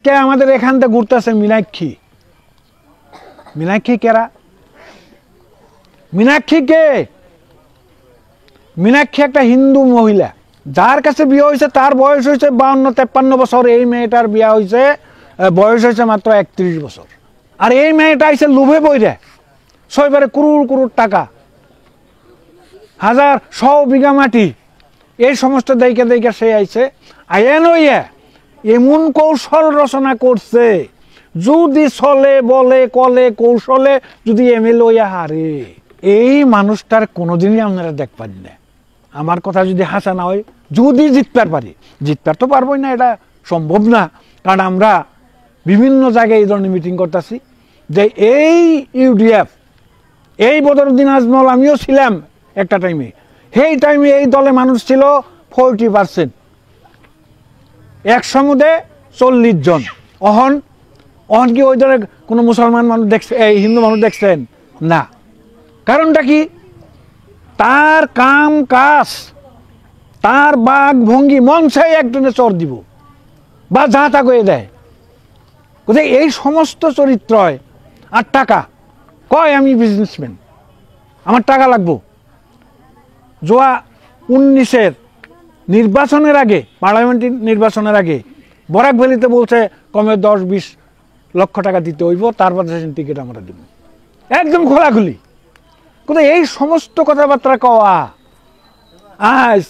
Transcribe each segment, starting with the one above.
কে আমাদের এখান থেকে ঘুরতেছে মীনাক্ষী। মীনাক্ষী কেরা? মীনাক্ষী কে? মীনাক্ষী একটা হিন্দু মহিলা, যার কাছে বিয়ে হয়েছে তার বয়স হয়েছে 52-53 বছর। এই মেয়েটার বিয়ে হয়েছে, বয়স হয়েছে মাত্র 31 বছর। আর এই মেয়েটা আইসে লোভে বইরে 6 করোড় করোড় টাকা, 100 বিঘা মাটি, এই সমস্ত দেখে দেখে সে আইছে আয়েন হইয়া এমন কৌশল রচনা করছে, যদি চলে বলে কলে কৌশলে যদি এমএলএ হইয়া হারে, এই মানুষটার কোনোদিনই আপনারা দেখবেন না। আমার কথা যদি হাসা না হয়, যদি জিততে পারি, জিততে তো পারবোই না, এটা সম্ভব না। কারণ আমরা বিভিন্ন জায়গায় এই ধরনের মিটিং করতেছি যে এই ইউডিএফ, এই বদরুদ্দিন আজমল, আমিও ছিলাম একটা টাইমে, সেই টাইমে এই দলে মানুষ ছিল 40%, একসমুদে 40 জন। অহন কি ওই ধরে কোনো মুসলমান মানুষ দেখছে, এই হিন্দু মানুষ দেখছেন না? কারণটা কি? তার কাম কাজ, তার বাঘ ভঙ্গি, মন চাই একজনে চর দিব বা যা তা করে দেয়। কোথায় এই সমস্ত চরিত্র হয়। আর টাকা কয় আমি বিজনেসম্যান, আমার টাকা লাগবো। জোয়া 19-এর নির্বাচনের আগে, পার্লামেন্ট নির্বাচনের আগে বরাক ভ্যালিতে বলছে কমে 10-20 লক্ষ টাকা দিতে হইব, তারপর টিকিট আমরা দিব, একদম খোলাখুলি। কোথায় এই সমস্ত কথাবার্তা কওয়া। আজ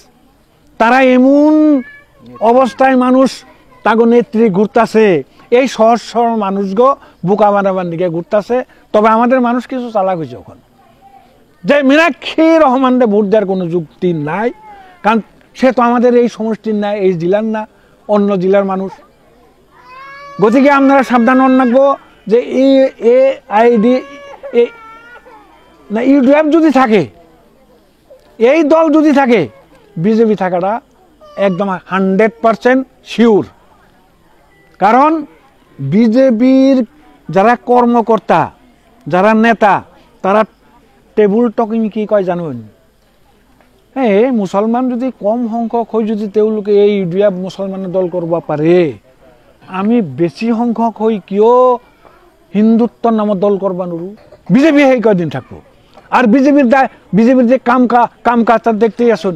তারা এমন অবস্থায় মানুষ তাগো নেত্রী ঘুরতাছে, এই সহজ সরল মানুষগো বোকা বানাবার দিকে ঘুরতাছে। তবে আমাদের মানুষ কিছু চালাক হয়েছে ওখন, যে মীনাক্ষী রহমানকে ভোট দেওয়ার কোনো যুক্তি নাই, কারণ সে তো আমাদের এই সমষ্টির না, এই জেলার না, অন্য জেলার মানুষ। গতিকে আপনারা সাবধান হন রাখবো যে AID না ইউডিএফ যদি থাকে, এই দল যদি থাকে, বিজেপি থাকাটা একদম 100% শিওর। কারণ বিজেপির যারা কর্মকর্তা, যারা নেতা, তারা টেবুল টকিং কি কয় জানেন? হ্যাঁ, মুসলমান যদি কম সংখ্যক হয়, যদি তেওঁলোকে এই ইউডিএফ মুসলমানের দল করব পারে, আমি বেশি সংখ্যক হই কিয় হিন্দুত্বর নামত দল করবা নৰু? বিজেপি সেই কয়দিন থাকবো। আর বিজেপির যে কাম কাজ দেখতেই আসুন।